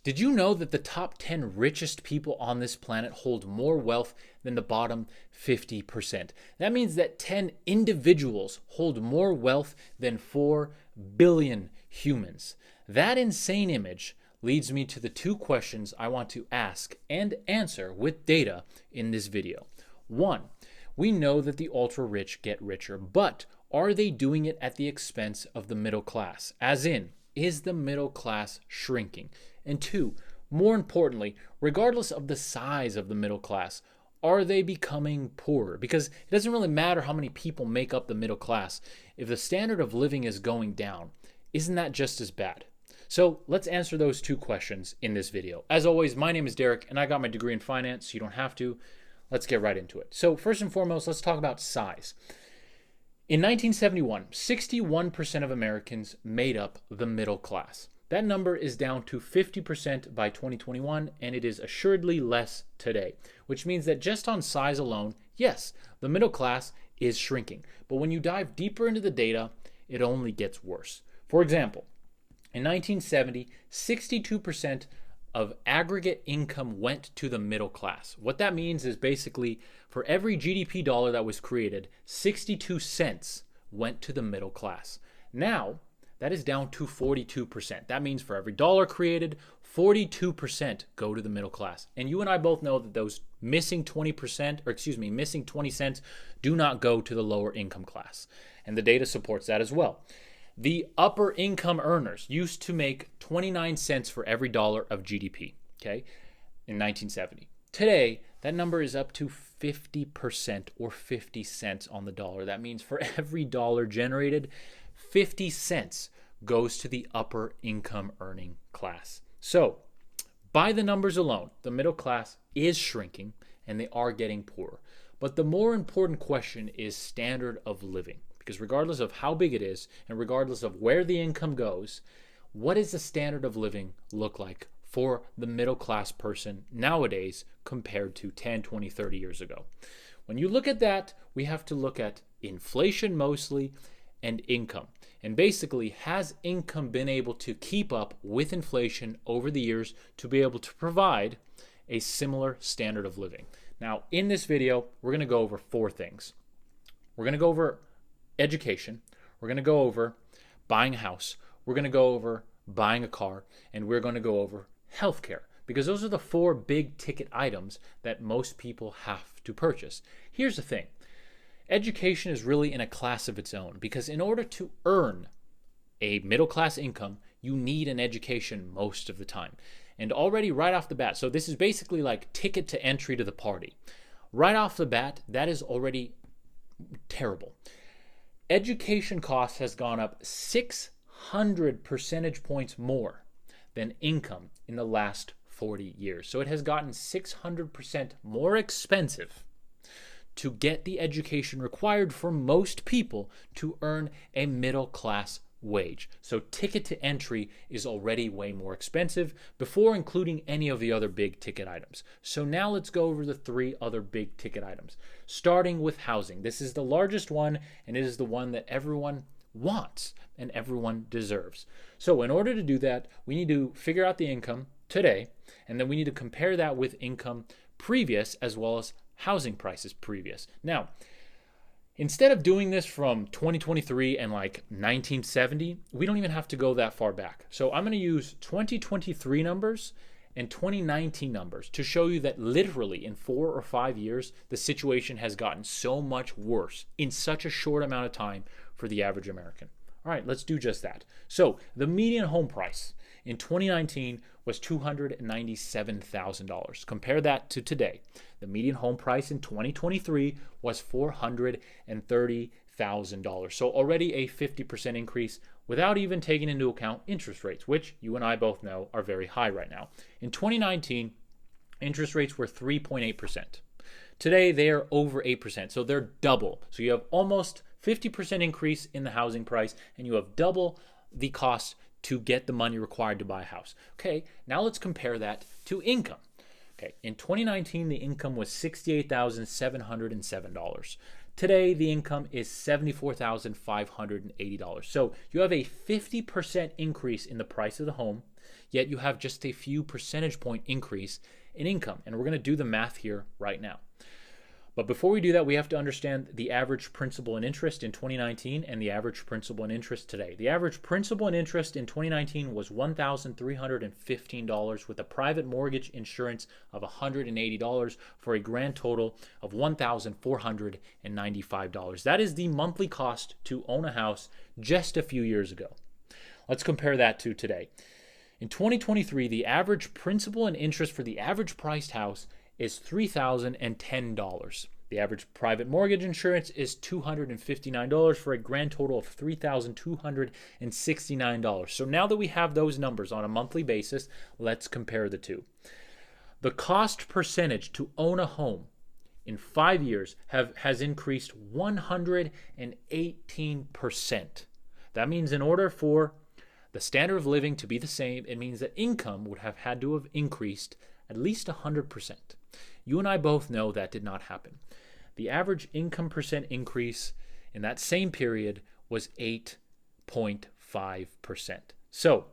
Did you know that the top 10 richest people on this planet hold more wealth than the bottom 50%? That means that 10 individuals hold more wealth than 4 billion humans. That insane image leads me to the two questions I want to ask and answer with data in this video. One, we know that the ultra rich get richer, but are they doing it at the expense of the middle class? As in, is the middle class shrinking? And two, more importantly, regardless of the size of the middle class, are they becoming poorer? Because it doesn't really matter how many people make up the middle class. If the standard of living is going down, isn't that just as bad? So let's answer those two questions in this video. As always, my name is Derek and I got my degree in finance, so you don't have to. Let's get right into it. So first and foremost, let's talk about size. In 1971, 61% of Americans made up the middle class. That number is down to 50% by 2021, and it is assuredly less today, which means that just on size alone, yes, the middle class is shrinking. But when you dive deeper into the data, it only gets worse. For example, in 1970, 62% of aggregate income went to the middle class. What that means is basically for every GDP dollar that was created, 62 cents went to the middle class. Now, that is down to 42%. That means for every dollar created, 42% go to the middle class. And you and I both know that those missing 20 cents do not go to the lower income class. And the data supports that as well. The upper income earners used to make 29 cents for every dollar of GDP, okay, in 1970. Today, that number is up to 50% or 50 cents on the dollar. That means for every dollar generated, 50 cents goes to the upper income earning class. So, by the numbers alone, the middle class is shrinking and they are getting poorer. But the more important question is standard of living. Because regardless of how big it is and regardless of where the income goes, what does the standard of living look like for the middle class person nowadays compared to 10, 20, 30 years ago? When you look at that, we have to look at inflation mostly and income. And basically, has income been able to keep up with inflation over the years to be able to provide a similar standard of living? Now, in this video, we're going to go over four things. We're going to go over education, we're going to go over buying a house, we're going to go over buying a car, and we're going to go over healthcare, because those are the four big ticket items that most people have to purchase. Here's the thing. Education is really in a class of its own, because in order to earn a middle class income, you need an education most of the time. And already right off the bat, so this is basically like ticket to entry to the party. Right off the bat, that is already terrible. Education costs has gone up 600 percentage points more than income in the last 40 years. So it has gotten 600% more expensive to get the education required for most people to earn a middle class wage. So ticket to entry is already way more expensive before including any of the other big ticket items. So now let's go over the three other big ticket items, starting with housing. This is the largest one, and it is the one that everyone wants and everyone deserves. So in order to do that, we need to figure out the income today, and then we need to compare that with income previous as well as housing prices previous. Now, instead of doing this from 2023 and like 1970, we don't even have to go that far back. So I'm going to use 2023 numbers and 2019 numbers to show you that literally in 4 or 5 years, the situation has gotten so much worse in such a short amount of time for the average American. All right, let's do just that. So the median home price in 2019 was $297,000. Compare that to today. The median home price in 2023 was $430,000. So already a 50% increase without even taking into account interest rates, which you and I both know are very high right now. In 2019, interest rates were 3.8%. Today, they are over 8%, so they're double. So you have almost 50% increase in the housing price, and you have double the cost to get the money required to buy a house. Okay, now let's compare that to income. Okay, in 2019, the income was $68,707. Today, the income is $74,580. So you have a 50% increase in the price of the home, yet you have just a few percentage point increase in income. And we're going to do the math here right now. But before we do that, we have to understand the average principal and interest in 2019 and the average principal and interest today. The average principal and interest in 2019 was $1,315 with a private mortgage insurance of $180 for a grand total of $1,495. That is the monthly cost to own a house just a few years ago. Let's compare that to today. In 2023, the average principal and interest for the average priced house is $3,010. The average private mortgage insurance is $259 for a grand total of $3,269. So now that we have those numbers on a monthly basis, let's compare the two. The cost percentage to own a home in 5 years has increased 118%. That means in order for the standard of living to be the same, it means that income would have had to have increased at least 100%. You and I both know that did not happen. The average income percent increase in that same period was 8.5%. So,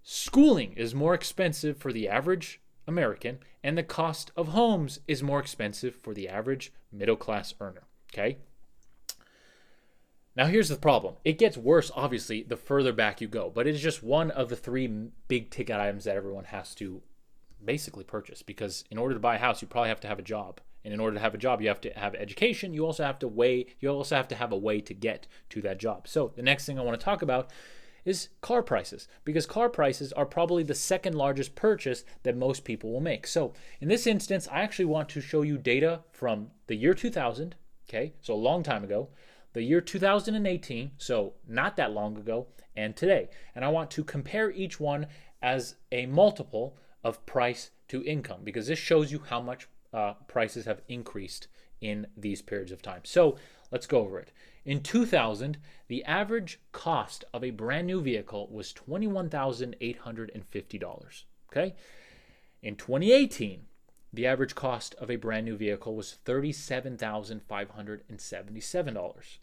schooling is more expensive for the average American, and the cost of homes is more expensive for the average middle-class earner. Okay? Now here's the problem. It gets worse, obviously, the further back you go, but it is just one of the three big ticket items that everyone has to basically purchase, because in order to buy a house, you probably have to have a job. And in order to have a job, you have to have education. You also have to have a way to get to that job. So the next thing I want to talk about is car prices, because car prices are probably the second largest purchase that most people will make. So in this instance, I actually want to show you data from the year 2000, okay, so a long time ago, the year 2018, so not that long ago, and today. And I want to compare each one as a multiple of price to income, because this shows you how much prices have increased in these periods of time. So let's go over it. In 2000, the average cost of a brand new vehicle was $21,850. Okay? In 2018, the average cost of a brand new vehicle was $37,577.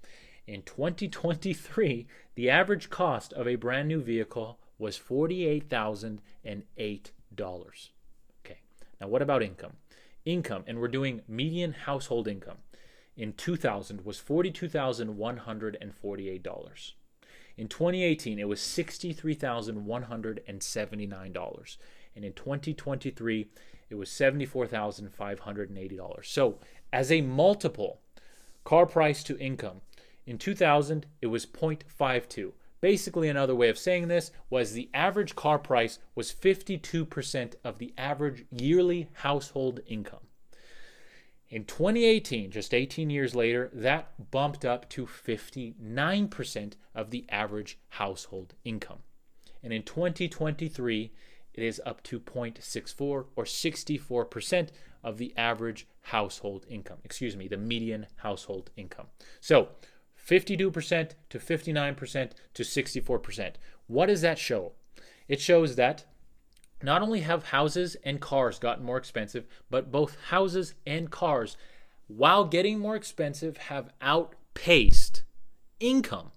In 2023, the average cost of a brand new vehicle was $48,008. Okay, now what about income? Income, and we're doing median household income, in 2000 was $42,148. In 2018, it was $63,179. And in 2023, it was $74,580. So as a multiple, car price to income, in 2000, it was 0.52. Basically, another way of saying this was the average car price was 52% of the average yearly household income. In 2018, just 18 years later, that bumped up to 59% of the average household income. And in 2023, it is up to 0.64 or 64% of the average household income. The median household income. So 52% to 59% to 64%. What does that show? It shows that not only have houses and cars gotten more expensive, but both houses and cars, while getting more expensive, have outpaced income.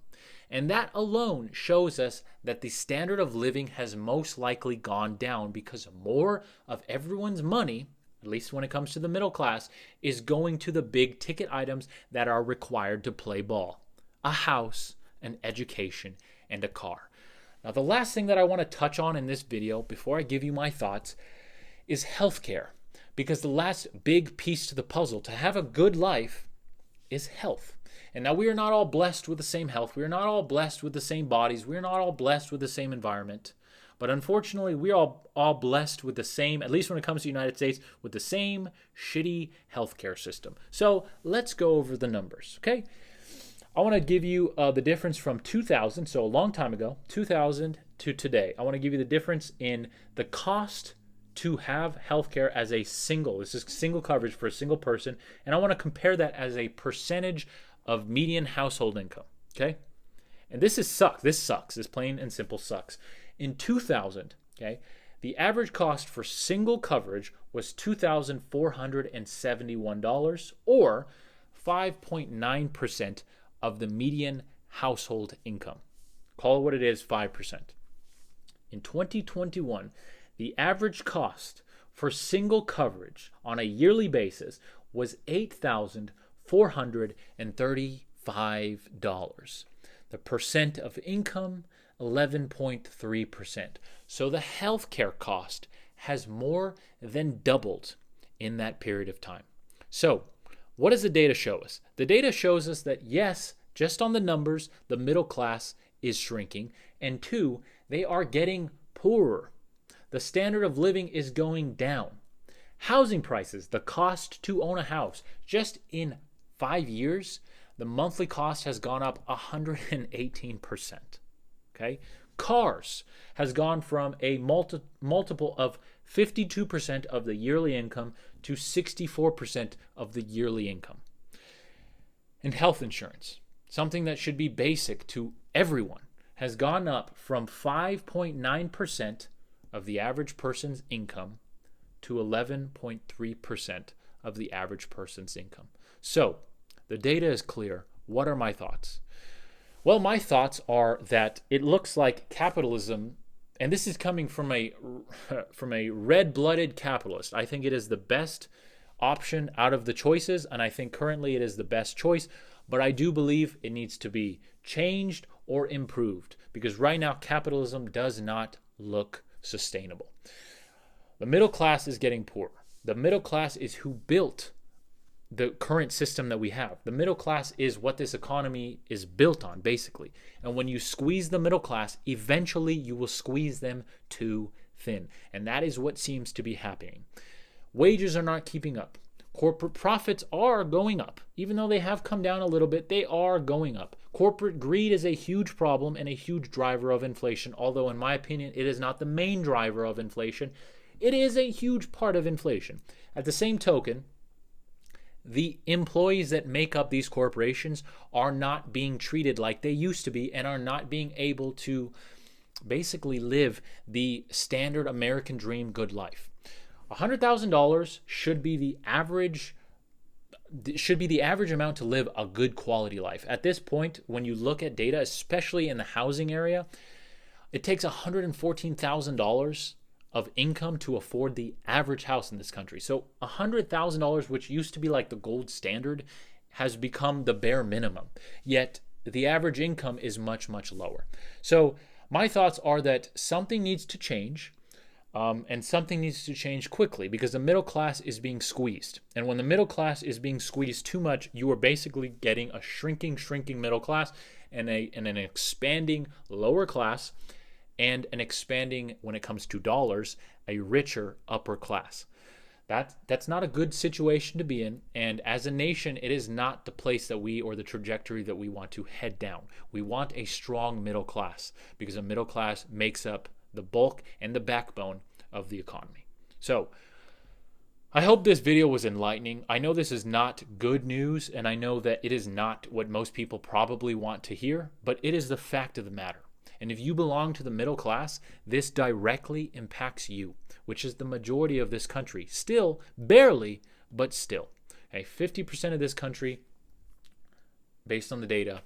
And that alone shows us that the standard of living has most likely gone down because more of everyone's money, at least when it comes to the middle class, is going to the big ticket items that are required to play ball. A house, an education, and a car. Now, the last thing that I want to touch on in this video before I give you my thoughts is healthcare, because the last big piece to the puzzle to have a good life is health. And now we are not all blessed with the same health. We are not all blessed with the same bodies. We are not all blessed with the same environment. But unfortunately, we are all blessed with the same, at least when it comes to the United States, with the same shitty healthcare system. So let's go over the numbers, okay? I want to give you the difference from 2000, so a long time ago, 2000 to today. I want to give you the difference in the cost to have healthcare as a single. This is single coverage for a single person, and I want to compare that as a percentage of median household income, okay? And this sucks. This plain and simple sucks. In 2000, okay, the average cost for single coverage was $2,471, or 5.9% of the median household income. Call it what it is, 5%. In 2021, the average cost for single coverage on a yearly basis was $8,435. The percent of income, 11.3%. So the healthcare cost has more than doubled in that period of time. So what does the data show us? The data shows us that yes, just on the numbers, the middle class is shrinking, and two, they are getting poorer. The standard of living is going down. Housing prices, the cost to own a house, just in 5 years, the monthly cost has gone up 118%. Okay? Cars has gone from a multiple of 52% of the yearly income to 64% of the yearly income. And health insurance, something that should be basic to everyone, has gone up from 5.9% of the average person's income to 11.3% of the average person's income. So, the data is clear. What are my thoughts? Well, my thoughts are that it looks like capitalism, and this is coming from a red-blooded capitalist. I think it is the best option out of the choices, and I think currently it is the best choice, but I do believe it needs to be changed or improved, because right now capitalism does not look sustainable. The middle class is getting poorer. The middle class is who built the current system that we have. The middle class is what this economy is built on, basically. And when you squeeze the middle class, eventually you will squeeze them too thin. And that is what seems to be happening. Wages are not keeping up. Corporate profits are going up. Even though they have come down a little bit, they are going up. Corporate greed is a huge problem and a huge driver of inflation, although in my opinion, it is not the main driver of inflation. It is a huge part of inflation. At the same token, the employees that make up these corporations are not being treated like they used to be and are not being able to basically live the standard American dream good life. $100,000 should be the average amount to live a good quality life. At this point, when you look at data, especially in the housing area, it takes $114,000 of income to afford the average house in this country. So $100,000, which used to be like the gold standard, has become the bare minimum. Yet the average income is much, much lower. So my thoughts are that something needs to change. And something needs to change quickly, because the middle class is being squeezed. And when the middle class is being squeezed too much, you are basically getting a shrinking middle class and an expanding lower class, and an expanding, when it comes to dollars, a richer upper class. That's not a good situation to be in. And as a nation, it is not the place that we, or the trajectory that we want to head down. We want a strong middle class, because a middle class makes up the bulk and the backbone of the economy. So I hope this video was enlightening. I know this is not good news, and I know that it is not what most people probably want to hear, but it is the fact of the matter. And if you belong to the middle class, this directly impacts you, which is the majority of this country. Still, barely, but still. Okay, 50% of this country, based on the data,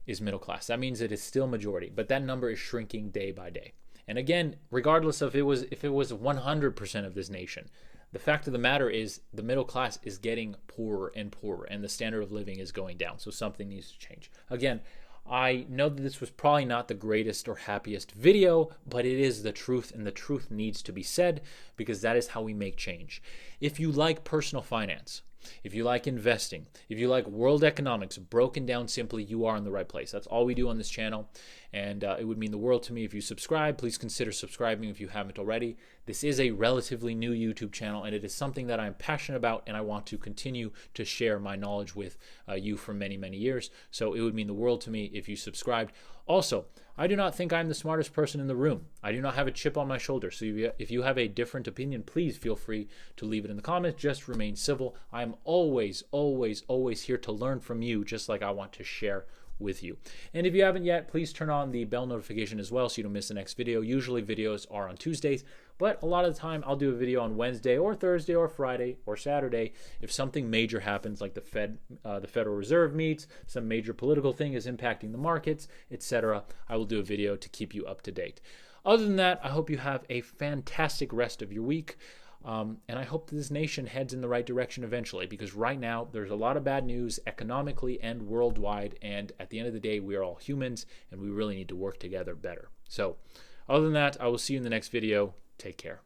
is middle class. That means it is still majority, but that number is shrinking day by day. And again, regardless of if it was 100% of this nation, the fact of the matter is the middle class is getting poorer and poorer, and the standard of living is going down. So something needs to change. Again, I know that this was probably not the greatest or happiest video, but it is the truth, and the truth needs to be said, because that is how we make change. If you like personal finance, if you like investing, if you like world economics broken down simply, you are in the right place. That's all we do on this channel, and it would mean the world to me if you subscribe. Please consider subscribing if you haven't already. This is a relatively new YouTube channel, and it is something that I'm passionate about, and I want to continue to share my knowledge with you for many, many years. So it would mean the world to me if you subscribed. Also, I do not think I'm the smartest person in the room. I do not have a chip on my shoulder. So if you have a different opinion, please feel free to leave it in the comments. Just remain civil. I'm always, always, always here to learn from you, just like I want to share with you. And if you haven't yet, please turn on the bell notification as well so you don't miss the next video. Usually videos are on Tuesdays, but a lot of the time I'll do a video on Wednesday or Thursday or Friday or Saturday if something major happens, like the Federal Reserve meets, some major political thing is impacting the markets, etc. I will do a video to keep you up to date. Other than that, I hope you have a fantastic rest of your week. And I hope that this nation heads in the right direction eventually, because right now there's a lot of bad news economically and worldwide. And at the end of the day, we are all humans and we really need to work together better. So other than that, I will see you in the next video. Take care.